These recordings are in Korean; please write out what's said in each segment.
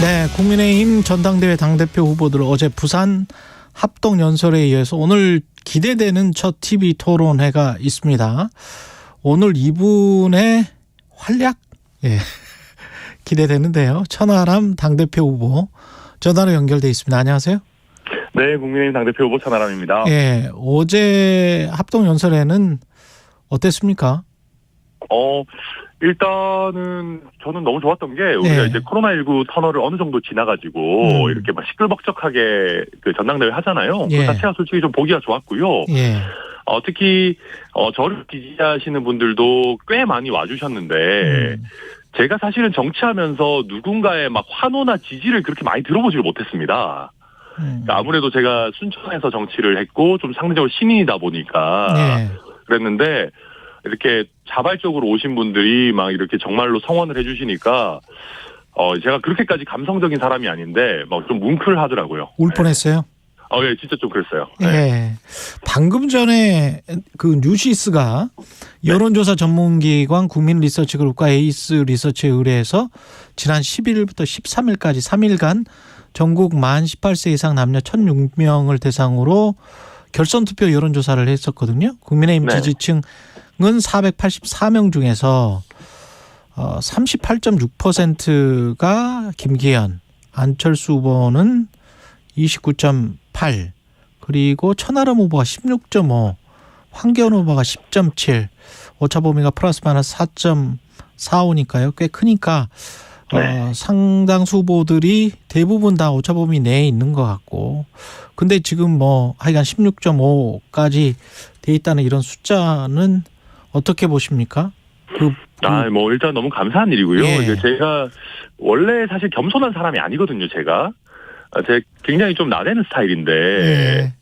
네, 국민의힘 전당대회 당대표 후보들 어제 부산 합동연설에 의해서 오늘 기대되는 첫 TV 토론회가 있습니다. 오늘 이분의 활약 기대되는데요. 천하람 당대표 후보 전화로 연결돼 있습니다. 안녕하세요. 네, 국민의힘 당대표 후보 천하람입니다. 어제 합동연설회는 어땠습니까? 일단은 저는 너무 좋았던 게 우리가 이제 코로나19 터널을 어느 정도 지나가지고 이렇게 막 시끌벅적하게 그 전당대회 하잖아요. 그 자체가 솔직히 좀 보기가 좋았고요. 특히 저를 지지하시는 분들도 꽤 많이 와주셨는데 제가 사실은 정치하면서 누군가의 막 환호나 지지를 그렇게 많이 들어보지를 못했습니다. 그러니까 아무래도 제가 순천에서 정치를 했고 좀 상대적으로 신인이다 보니까 그랬는데 이렇게 자발적으로 오신 분들이 막 이렇게 정말로 성원을 해주시니까 제가 그렇게까지 감성적인 사람이 아닌데 막 좀 뭉클하더라고요. 울 뻔했어요? 예, 진짜 좀 그랬어요. 방금 전에 그 뉴시스가 여론조사 전문기관 국민리서치그룹과 에이스 리서치에 의뢰해서 지난 11일부터 13일까지 3일간 전국 만 18세 이상 남녀 1,006명을 대상으로 결선투표 여론조사를 했었거든요. 국민의힘 지지층은 484명 중에서 38.6%가 김기현, 안철수 후보는 29.8, 그리고 천하람 후보가 16.5, 황교안 후보가 10.7, 오차범위가 플러스 마이너스 4.45니까요. 꽤 크니까 상당수 후보들이 대부분 다 오차범위 내에 있는 것 같고, 근데 지금 뭐 하여간 16.5까지 돼 있다는 이런 숫자는 어떻게 보십니까? 뭐 일단 너무 감사한 일이고요. 이제 제가 원래 사실 겸손한 사람이 아니거든요. 제가 굉장히 좀 나대는 스타일인데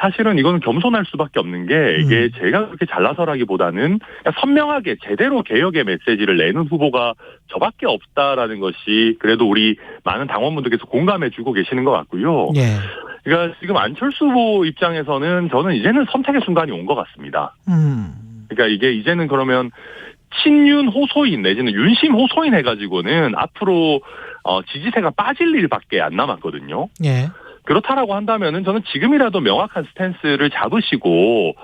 사실은 이거는 겸손할 수밖에 없는 게 이게 제가 그렇게 잘나서라기보다는 그냥 선명하게 제대로 개혁의 메시지를 내는 후보가 저밖에 없다라는 것이 그래도 우리 많은 당원분들께서 공감해주고 계시는 것 같고요. 그러니까 지금 안철수 후보 입장에서는 저는 이제는 선택의 순간이 온 것 같습니다. 그러니까 이게 이제는 그러면 친윤 호소인 내지는 윤심 호소인 해가지고는 앞으로 지지세가 빠질 일밖에 안 남았거든요. 그렇다라고 한다면은 저는 지금이라도 명확한 스탠스를 잡으시고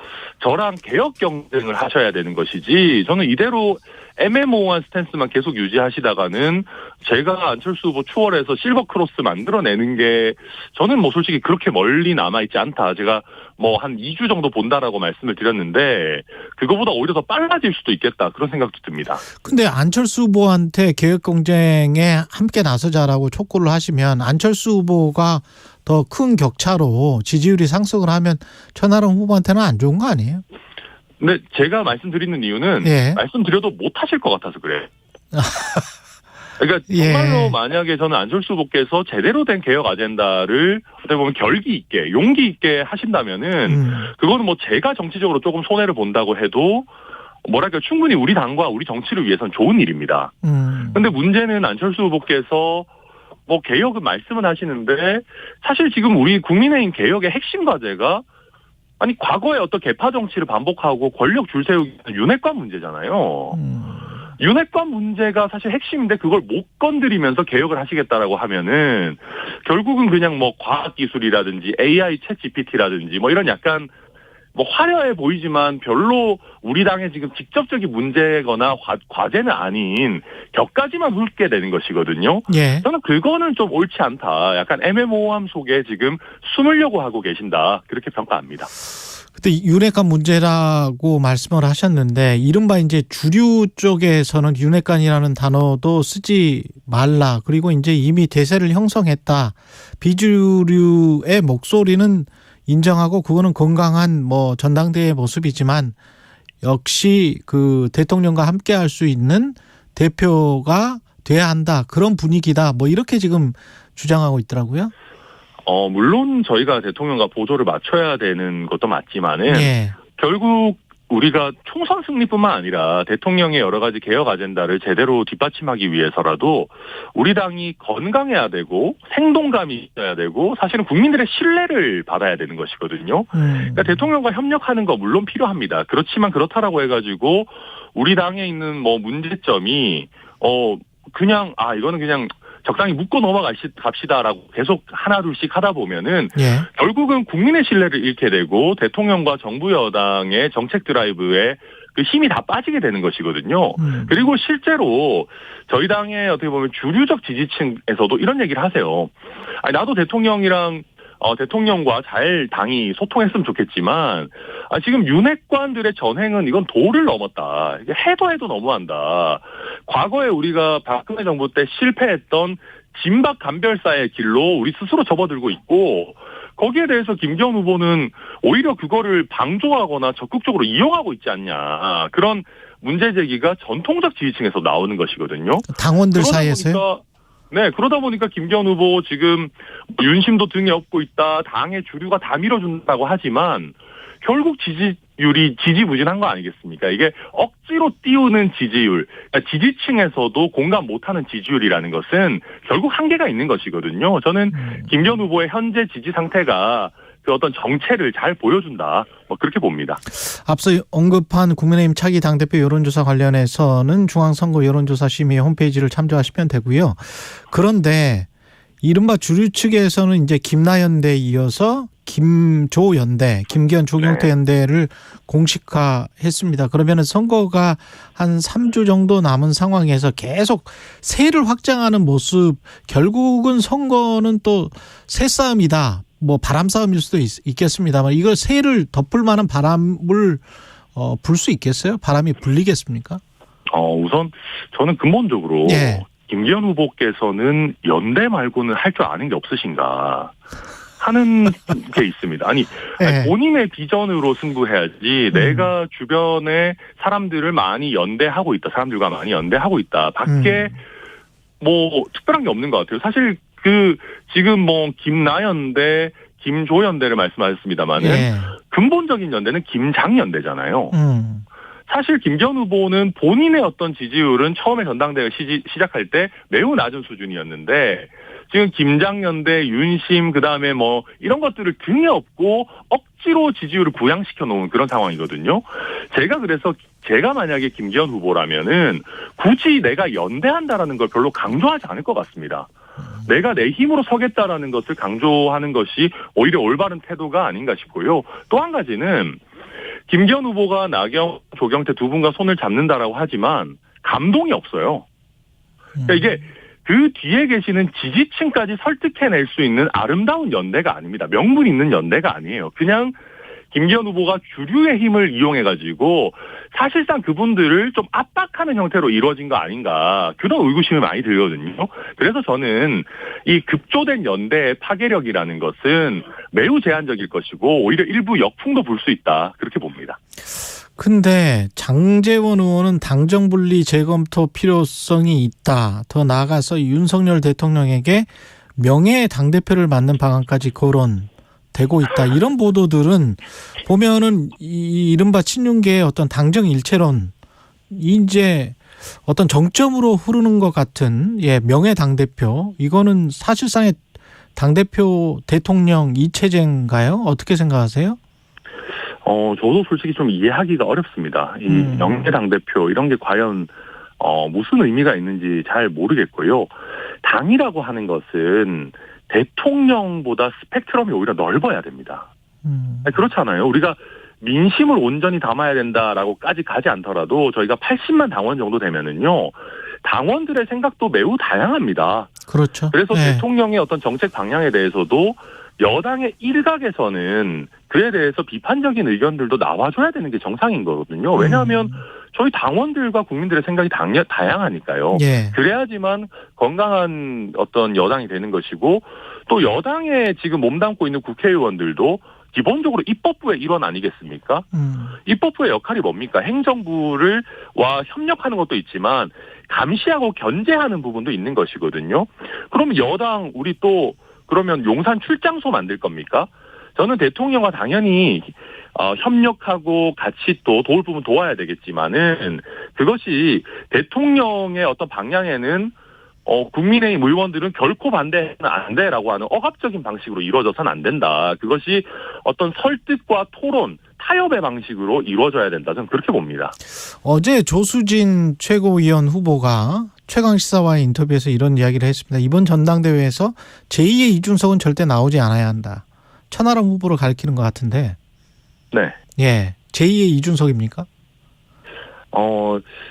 저랑 개혁 경쟁을 하셔야 되는 것이지, 저는 이대로 애매모호한 스탠스만 계속 유지하시다가는 제가 안철수 후보 추월해서 실버 크로스 만들어내는 게 저는 뭐 솔직히 그렇게 멀리 남아있지 않다. 제가 뭐 한 2주 정도 본다라고 말씀을 드렸는데 그거보다 오히려 더 빨라질 수도 있겠다, 그런 생각도 듭니다. 근데 안철수 후보한테 개혁 경쟁에 함께 나서자라고 촉구를 하시면 안철수 후보가 더 큰 격차로 지지율이 상승을 하면 천하람 후보한테는 안 좋은 거 아니에요? 근데 제가 말씀드리는 이유는 말씀드려도 못 하실 것 같아서 그래요. 그러니까 정말로 만약에 저는 안철수 후보께서 제대로 된 개혁 아젠다를 어떻게 보면 결기 있게 용기 있게 하신다면은 그거는 뭐 제가 정치적으로 조금 손해를 본다고 해도 뭐랄까 충분히 우리 당과 우리 정치를 위해서는 좋은 일입니다. 근데 문제는 안철수 후보께서 뭐 개혁은 말씀은 하시는데 사실 지금 우리 국민의힘 개혁의 핵심 과제가 아니 과거에 어떤 개파 정치를 반복하고 권력 줄 세우기 윤핵관 문제잖아요. 윤핵관 문제가 사실 핵심인데 그걸 못 건드리면서 개혁을 하시겠다라고 하면은 결국은 그냥 뭐 과학기술이라든지 AI 챗 GPT라든지 뭐 이런 약간 뭐 화려해 보이지만 별로 우리 당의 지금 직접적인 문제거나 과제는 아닌 격가지만 훑게 되는 것이거든요. 저는 그거는 좀 옳지 않다. 약간 애매모호함 속에 지금 숨으려고 하고 계신다, 그렇게 평가합니다. 그때 윤핵관 문제라고 말씀을 하셨는데 이른바 이제 주류 쪽에서는 윤핵관이라는 단어도 쓰지 말라. 그리고 이제 이미 대세를 형성했다. 비주류의 목소리는 인정하고 그거는 건강한 뭐 전당대회 모습이지만 역시 그 대통령과 함께 할 수 있는 대표가 돼야 한다. 그런 분위기다. 뭐 이렇게 지금 주장하고 있더라고요. 물론 저희가 대통령과 보조를 맞춰야 되는 것도 맞지만은 결국 우리가 총선 승리뿐만 아니라 대통령의 여러 가지 개혁 아젠다를 제대로 뒷받침하기 위해서라도 우리 당이 건강해야 되고 생동감이 있어야 되고 사실은 국민들의 신뢰를 받아야 되는 것이거든요. 그러니까 대통령과 협력하는 거 물론 필요합니다. 그렇지만 그렇다라고 해가지고 우리 당에 있는 뭐 문제점이 그냥 이거는 그냥 적당히 묶고 넘어갑시다라고 계속 하나둘씩 하다 보면은 예. 결국은 국민의 신뢰를 잃게 되고 대통령과 정부 여당의 정책 드라이브에 그 힘이 다 빠지게 되는 것이거든요. 그리고 실제로 저희 당의 어떻게 보면 주류적 지지층에서도 이런 얘기를 하세요. 아니, 나도 대통령과 잘 당이 소통했으면 좋겠지만 지금 윤핵관들의 전횡은 이건 도를 넘었다. 이게 해도 너무한다. 과거에 우리가 박근혜 정부 때 실패했던 진박 간별사의 길로 우리 스스로 접어들고 있고 거기에 대해서 김기현 후보는 오히려 그거를 방조하거나 적극적으로 이용하고 있지 않냐. 그런 문제 제기가 전통적 지지층에서 나오는 것이거든요. 당원들 사이에서요? 네, 그러다 보니까 김기현 후보 지금 윤심도 등에 업고 있다. 당의 주류가 다 밀어준다고 하지만 결국 지지율이 지지부진한 거 아니겠습니까? 이게 억지로 띄우는 지지율, 그러니까 지지층에서도 공감 못하는 지지율이라는 것은 결국 한계가 있는 것이거든요. 저는 김기현 후보의 현재 지지 상태가 그 어떤 정체를 잘 보여준다. 그렇게 봅니다. 앞서 언급한 국민의힘 차기 당대표 여론조사 관련해서는 중앙선거 여론조사심의 홈페이지를 참조하시면 되고요. 그런데 이른바 주류 측에서는 이제 김나연대에 이어서 김조연대, 김기현 조경태 연대를 공식화했습니다. 그러면은 선거가 한 3주 정도 남은 상황에서 계속 세를 확장하는 모습, 결국은 선거는 또 새싸움이다. 뭐 바람 싸움일 수도 있겠습니다만 이걸 세를 덮을 만한 바람을 불 수 있겠어요? 바람이 불리겠습니까? 우선 저는 근본적으로 예. 김기현 후보께서는 연대 말고는 할 줄 아는 게 없으신가 하는 게 있습니다. 아니 본인의 비전으로 승부해야지 내가 주변에 사람들을 많이 연대하고 있다. 사람들과 많이 연대하고 있다. 밖에 뭐 특별한 게 없는 것 같아요. 사실 지금 뭐 김나연대, 김조연대를 말씀하셨습니다만은 근본적인 연대는 김장연대잖아요. 사실 김기현 후보는 본인의 어떤 지지율은 처음에 전당대회 시작할 때 매우 낮은 수준이었는데 지금 김장연대, 윤심 그다음에 뭐 이런 것들을 등에 업고 억지로 지지율을 부양시켜 놓은 그런 상황이거든요. 제가 만약에 김기현 후보라면은 굳이 내가 연대한다라는 걸 별로 강조하지 않을 것 같습니다. 내가 내 힘으로 서겠다라는 것을 강조하는 것이 오히려 올바른 태도가 아닌가 싶고요. 또 한 가지는 김기현 후보가 나경, 조경태 두 분과 손을 잡는다라고 하지만 감동이 없어요. 그러니까 이게 그 뒤에 계시는 지지층까지 설득해낼 수 있는 아름다운 연대가 아닙니다. 명분 있는 연대가 아니에요. 그냥 김기현 후보가 주류의 힘을 이용해가지고 사실상 그분들을 좀 압박하는 형태로 이루어진 거 아닌가 그런 의구심이 많이 들거든요. 그래서 저는 이 급조된 연대의 파괴력이라는 것은 매우 제한적일 것이고 오히려 일부 역풍도 불 수 있다 그렇게 봅니다. 근데 장제원 의원은 당정 분리 재검토 필요성이 있다. 더 나아가서 윤석열 대통령에게 명예 당대표를 맡는 방안까지 거론되고 있다. 이런 보도들은 보면은 이른바 친윤계의 어떤 당정 일체론 이제 어떤 정점으로 흐르는 것 같은 명예 당대표 이거는 사실상의 당대표 대통령 이체제인가요? 어떻게 생각하세요? 저도 솔직히 좀 이해하기가 어렵습니다. 이 명예 당대표 이런 게 과연 무슨 의미가 있는지 잘 모르겠고요. 당이라고 하는 것은 대통령보다 스펙트럼이 오히려 넓어야 됩니다. 그렇잖아요. 우리가 민심을 온전히 담아야 된다라고까지 가지 않더라도 저희가 80만 당원 정도 되면은요. 당원들의 생각도 매우 다양합니다. 그렇죠. 그래서 대통령의 어떤 정책 방향에 대해서도 여당의 일각에서는 그에 대해서 비판적인 의견들도 나와줘야 되는 게 정상인 거거든요. 왜냐하면 저희 당원들과 국민들의 생각이 다양하니까요. 그래야지만 건강한 어떤 여당이 되는 것이고 또 여당에 지금 몸담고 있는 국회의원들도 기본적으로 입법부의 일원 아니겠습니까? 입법부의 역할이 뭡니까? 행정부와 협력하는 것도 있지만 감시하고 견제하는 부분도 있는 것이거든요. 그럼 여당 우리 또 그러면 용산 출장소 만들 겁니까? 저는 대통령과 당연히 협력하고 같이 또 도울 부분 도와야 되겠지만은 그것이 대통령의 어떤 방향에는 국민의힘 의원들은 결코 반대는 안 돼라고 하는 억압적인 방식으로 이루어져서는 안 된다. 그것이 어떤 설득과 토론, 타협의 방식으로 이루어져야 된다. 저는 그렇게 봅니다. 어제 조수진 최고위원 후보가 최강시사와의 인터뷰에서 이런 이야기를 했습니다. 이번 전당대회에서 제2의 이준석은 절대 나오지 않아야 한다. 천하람 후보를 가리키는 것 같은데. 네. 예. 제2의 이준석입니까?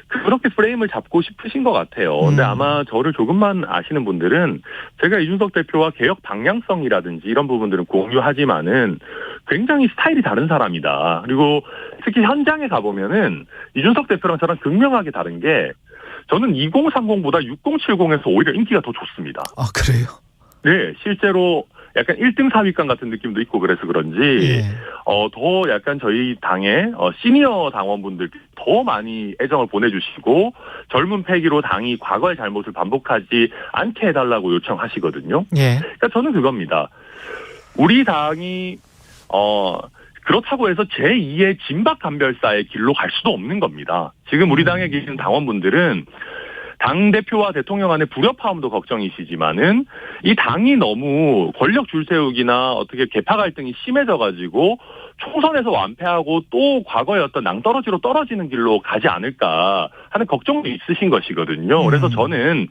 그렇게 프레임을 잡고 싶으신 것 같아요. 근데 아마 저를 조금만 아시는 분들은 제가 이준석 대표와 개혁 방향성이라든지 이런 부분들은 공유하지만은 굉장히 스타일이 다른 사람이다. 그리고 특히 현장에 가보면은 이준석 대표랑 저랑 극명하게 다른 게 저는 2030보다 6070에서 오히려 인기가 더 좋습니다. 아, 그래요? 네, 실제로 약간 1등 4위권 같은 느낌도 있고 그래서 그런지 예. 더 약간 저희 당의 시니어 당원분들 더 많이 애정을 보내주시고 젊은 패기로 당이 과거의 잘못을 반복하지 않게 해달라고 요청하시거든요. 예. 그러니까 저는 그겁니다. 우리 당이 그렇다고 해서 제2의 진박감별사의 길로 갈 수도 없는 겁니다. 지금 우리 당에 계신 당원분들은 당대표와 대통령 간의 불협화음도 걱정이시지만은 이 당이 너무 권력 줄세우기나 어떻게 계파 갈등이 심해져가지고 총선에서 완패하고 또 과거의 어떤 낭떠러지로 떨어지는 길로 가지 않을까 하는 걱정도 있으신 것이거든요. 그래서 저는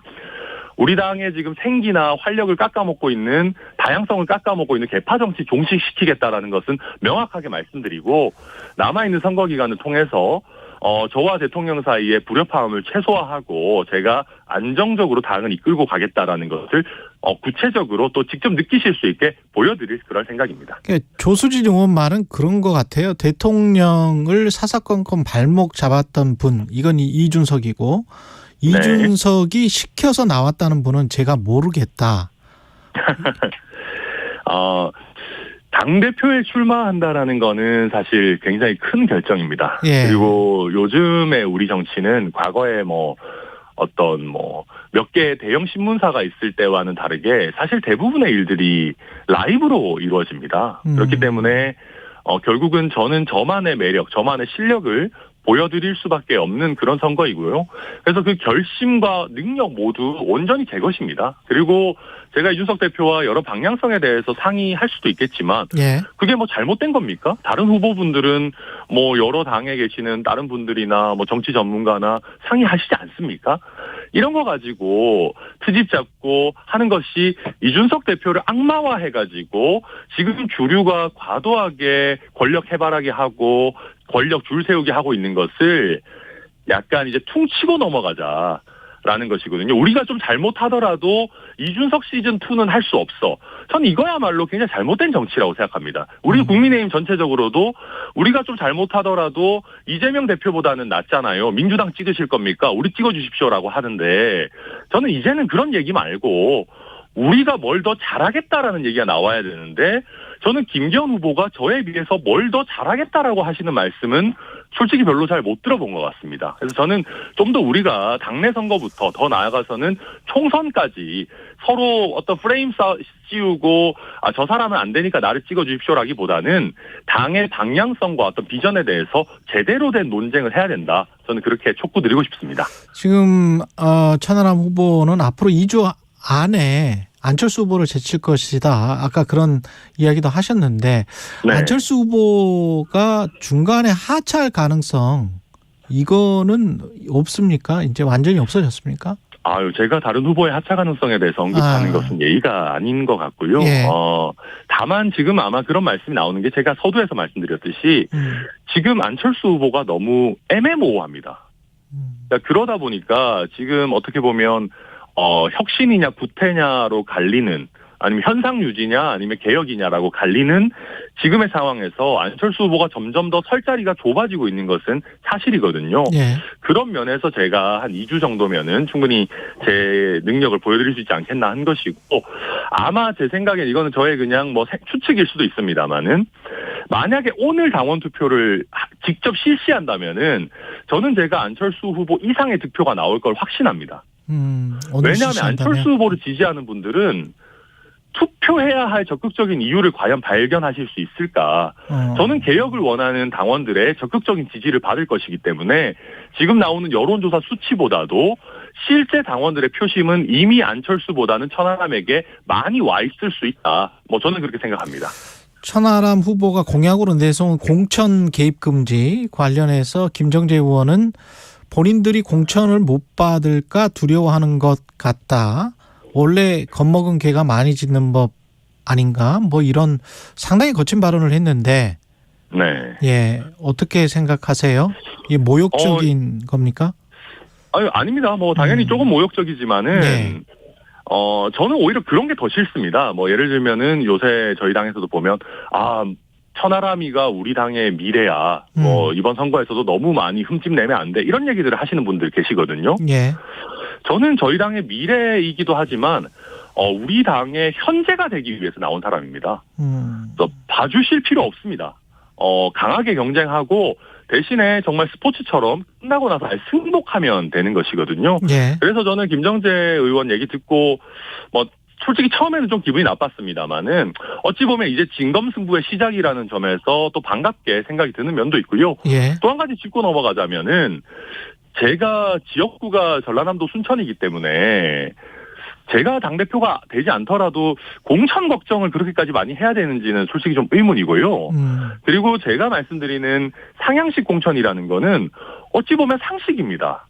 우리 당의 지금 생기나 활력을 깎아먹고 있는 다양성을 깎아먹고 있는 계파 정치 종식시키겠다라는 것은 명확하게 말씀드리고 남아있는 선거 기간을 통해서 저와 대통령 사이의 불협화음을 최소화하고 제가 안정적으로 당을 이끌고 가겠다라는 것을 구체적으로 또 직접 느끼실 수 있게 보여드릴 그런 생각입니다. 조수진 의원 말은 그런 것 같아요. 대통령을 사사건건 발목 잡았던 분, 이건 이준석이고 이준석이 시켜서 나왔다는 분은 제가 모르겠다. 당대표에 출마한다라는 거는 사실 굉장히 큰 결정입니다. 예. 그리고 요즘에 우리 정치는 과거에 몇 개의 대형 신문사가 있을 때와는 다르게 사실 대부분의 일들이 라이브로 이루어집니다. 그렇기 때문에 결국은 저는 저만의 매력, 저만의 실력을 보여드릴 수밖에 없는 그런 선거이고요. 그래서 그 결심과 능력 모두 온전히 제 것입니다. 그리고 제가 이준석 대표와 여러 방향성에 대해서 상의할 수도 있겠지만 예. 그게 잘못된 겁니까? 다른 후보분들은 여러 당에 계시는 다른 분들이나 정치 전문가나 상의하시지 않습니까? 이런 거 가지고 트집 잡고 하는 것이 이준석 대표를 악마화해가지고 지금 주류가 과도하게 권력 해바라기 하고 권력 줄 세우게 하고 있는 것을 약간 이제 퉁치고 넘어가자라는 것이거든요. 우리가 좀 잘못하더라도 이준석 시즌2는 할 수 없어. 전 이거야말로 굉장히 잘못된 정치라고 생각합니다. 우리 국민의힘 전체적으로도 우리가 좀 잘못하더라도 이재명 대표보다는 낫잖아요. 민주당 찍으실 겁니까? 우리 찍어주십시오라고 하는데 저는 이제는 그런 얘기 말고 우리가 뭘 더 잘하겠다라는 얘기가 나와야 되는데 저는 김기현 후보가 저에 비해서 뭘 더 잘하겠다라고 하시는 말씀은 솔직히 별로 잘 못 들어본 것 같습니다. 그래서 저는 좀 더 우리가 당내 선거부터 더 나아가서는 총선까지 서로 어떤 프레임 씌우고 저 사람은 안 되니까 나를 찍어주십시오라기보다는 당의 방향성과 어떤 비전에 대해서 제대로 된 논쟁을 해야 된다. 저는 그렇게 촉구드리고 싶습니다. 지금 천하람 후보는 앞으로 2주 안에 안철수 후보를 제칠 것이다. 아까 그런 이야기도 하셨는데 네. 안철수 후보가 중간에 하차할 가능성 이거는 없습니까? 이제 완전히 없어졌습니까? 제가 다른 후보의 하차 가능성에 대해서 언급하는 것은 예의가 아닌 것 같고요. 예. 다만 지금 아마 그런 말씀이 나오는 게 제가 서두에서 말씀드렸듯이 지금 안철수 후보가 너무 애매모호합니다. 그러다 보니까 지금 어떻게 보면 혁신이냐 구태냐로 갈리는 아니면 현상 유지냐 아니면 개혁이냐라고 갈리는 지금의 상황에서 안철수 후보가 점점 더 설 자리가 좁아지고 있는 것은 사실이거든요. 예. 그런 면에서 제가 한 2주 정도면은 충분히 제 능력을 보여드릴 수 있지 않겠나 한 것이고 아마 제 생각엔 이거는 저의 그냥 추측일 수도 있습니다만은 만약에 오늘 당원 투표를 직접 실시한다면은 저는 제가 안철수 후보 이상의 득표가 나올 걸 확신합니다. 왜냐하면 안철수 후보를 지지하는 분들은 투표해야 할 적극적인 이유를 과연 발견하실 수 있을까? 저는 개혁을 원하는 당원들의 적극적인 지지를 받을 것이기 때문에 지금 나오는 여론조사 수치보다도 실제 당원들의 표심은 이미 안철수보다는 천하람에게 많이 와 있을 수 있다. 저는 그렇게 생각합니다. 천하람 후보가 공약으로 내세운 공천 개입 금지 관련해서 김정재 의원은 본인들이 공천을 못 받을까 두려워하는 것 같다. 원래 겁먹은 개가 많이 짖는 법 아닌가? 뭐 이런 상당히 거친 발언을 했는데, 네. 예, 어떻게 생각하세요? 이게 모욕적인 겁니까? 아닙니다. 뭐 당연히 조금 모욕적이지만은. 네. 저는 오히려 그런 게 더 싫습니다. 뭐 예를 들면은 요새 저희 당에서도 보면 천하람이가 우리 당의 미래야. 뭐 이번 선거에서도 너무 많이 흠집내면 안 돼. 이런 얘기들을 하시는 분들 계시거든요. 예. 저는 저희 당의 미래이기도 하지만 우리 당의 현재가 되기 위해서 나온 사람입니다. 그래서 봐주실 필요 없습니다. 강하게 경쟁하고 대신에 정말 스포츠처럼 끝나고 나서 승복하면 되는 것이거든요. 예. 그래서 저는 김정재 의원 얘기 듣고 뭐 솔직히 처음에는 좀 기분이 나빴습니다만은 어찌 보면 이제 진검승부의 시작이라는 점에서 또 반갑게 생각이 드는 면도 있고요. 예. 또 한 가지 짚고 넘어가자면은 제가 지역구가 전라남도 순천이기 때문에 제가 당대표가 되지 않더라도 공천 걱정을 그렇게까지 많이 해야 되는지는 솔직히 좀 의문이고요. 그리고 제가 말씀드리는 상향식 공천이라는 거는 어찌 보면 상식입니다.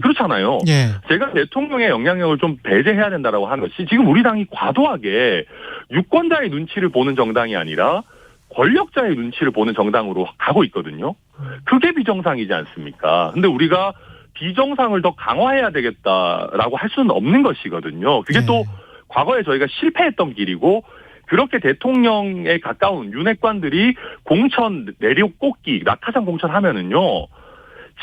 그렇잖아요. 예. 제가 대통령의 영향력을 좀 배제해야 된다라고 하는 것이 지금 우리 당이 과도하게 유권자의 눈치를 보는 정당이 아니라 권력자의 눈치를 보는 정당으로 가고 있거든요. 그게 비정상이지 않습니까? 근데 우리가 비정상을 더 강화해야 되겠다라고 할 수는 없는 것이거든요. 그게 또 과거에 저희가 실패했던 길이고 그렇게 대통령에 가까운 윤핵관들이 공천 내륙 꽂기 낙하산 공천하면은요.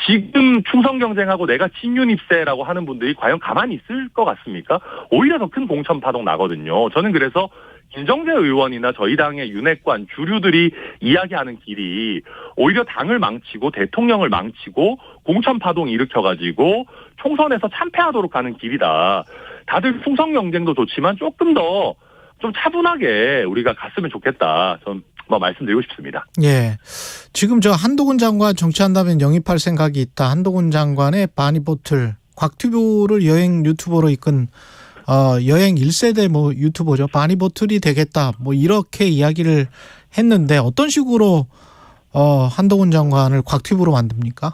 지금 충성 경쟁하고 내가 친윤 입세라고 하는 분들이 과연 가만히 있을 것 같습니까? 오히려 더 큰 공천 파동 나거든요. 저는 그래서 김정재 의원이나 저희 당의 윤핵관 주류들이 이야기하는 길이 오히려 당을 망치고 대통령을 망치고 공천 파동 일으켜가지고 총선에서 참패하도록 하는 길이다. 다들 충성 경쟁도 좋지만 조금 더 좀 차분하게 우리가 갔으면 좋겠다. 전 말씀드리고 싶습니다. 예. 지금 저 한동훈 장관 정치한다면 영입할 생각이 있다. 한동훈 장관의 바니보틀, 곽튜브를 여행 유튜버로 이끈 여행 1세대 유튜버죠. 바니보틀이 되겠다. 이렇게 이야기를 했는데 어떤 식으로 한동훈 장관을 곽튜브로 만듭니까?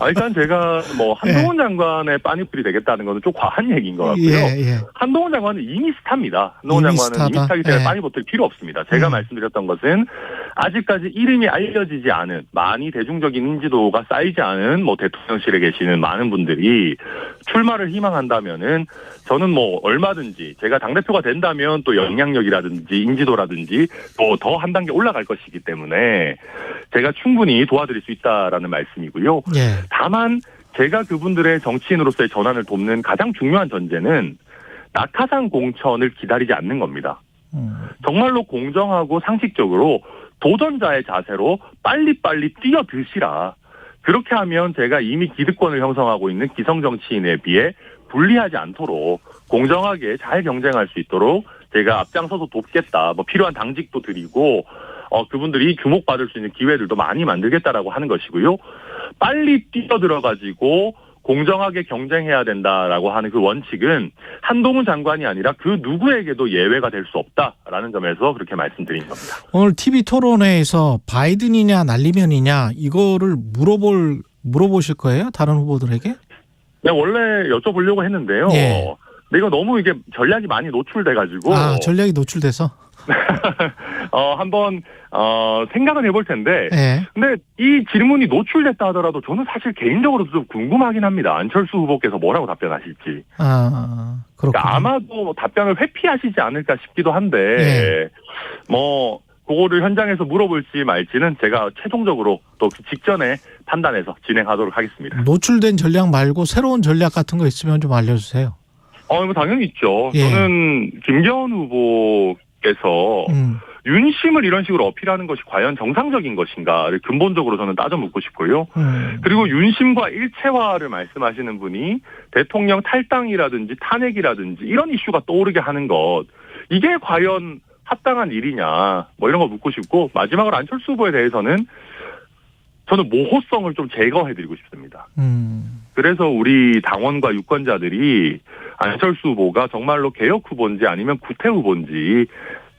일단 제가 한동훈 장관의 바니보틀이 되겠다는 것은 좀 과한 얘기인 것 같고요. 한동훈 장관은 이미 스타입니다. 한동훈 장관은 이미 스타이기 때문에 바니보틀 필요 없습니다. 제가 말씀드렸던 것은 아직까지 이름이 알려지지 않은 많이 대중적인 인지도가 쌓이지 않은 대통령실에 계시는 많은 분들이 출마를 희망한다면은 저는 얼마든지 제가 당대표가 된다면 또 영향력이라든지 인지도라든지 또 더 한 단계 올라갈 것이기 때문에 제가 충분히 도와드릴 수 있다라는 말씀이고요. 다만 제가 그분들의 정치인으로서의 전환을 돕는 가장 중요한 전제는 낙하산 공천을 기다리지 않는 겁니다. 정말로 공정하고 상식적으로 도전자의 자세로 빨리빨리 뛰어드시라. 그렇게 하면 제가 이미 기득권을 형성하고 있는 기성 정치인에 비해 불리하지 않도록 공정하게 잘 경쟁할 수 있도록 제가 앞장서서 돕겠다. 필요한 당직도 드리고 그분들이 주목받을 수 있는 기회들도 많이 만들겠다라고 하는 것이고요. 빨리 뛰어들어가지고 공정하게 경쟁해야 된다라고 하는 그 원칙은 한동훈 장관이 아니라 그 누구에게도 예외가 될 수 없다라는 점에서 그렇게 말씀드린 겁니다. 오늘 TV 토론회에서 바이든이냐 날리면이냐 이거를 물어보실 거예요? 다른 후보들에게? 네, 원래 여쭤보려고 했는데요. 예. 근데 이거 너무 이게 전략이 많이 노출돼가지고. 전략이 노출돼서? 한번 생각은 해볼 텐데. 예. 근데 이 질문이 노출됐다 하더라도 저는 사실 개인적으로도 좀 궁금하긴 합니다. 안철수 후보께서 뭐라고 답변하실지. 그렇군요. 그러니까 아마도 답변을 회피하시지 않을까 싶기도 한데. 예. 그거를 현장에서 물어볼지 말지는 제가 최종적으로 또 그 직전에 판단해서 진행하도록 하겠습니다. 노출된 전략 말고 새로운 전략 같은 거 있으면 좀 알려주세요. 이거 당연히 있죠. 예. 저는 김기현 후보께서 윤심을 이런 식으로 어필하는 것이 과연 정상적인 것인가를 근본적으로 저는 따져 묻고 싶고요. 그리고 윤심과 일체화를 말씀하시는 분이 대통령 탈당이라든지 탄핵이라든지 이런 이슈가 떠오르게 하는 것, 이게 과연 합당한 일이냐 이런 거 묻고 싶고, 마지막으로 안철수 후보에 대해서는 저는 모호성을 좀 제거해드리고 싶습니다. 그래서 우리 당원과 유권자들이 안철수 후보가 정말로 개혁 후보인지 아니면 구태 후보인지,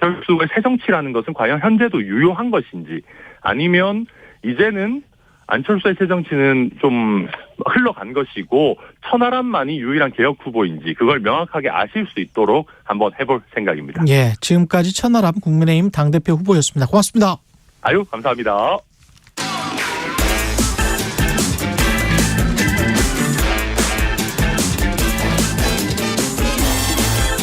안철수 후보의 새정치라는 것은 과연 현재도 유효한 것인지, 아니면 이제는 안철수의 새 정치는 좀 흘러간 것이고 천하람만이 유일한 개혁 후보인지 그걸 명확하게 아실 수 있도록 한번 해볼 생각입니다. 예, 지금까지 천하람 국민의힘 당대표 후보였습니다. 고맙습니다. 아유, 감사합니다.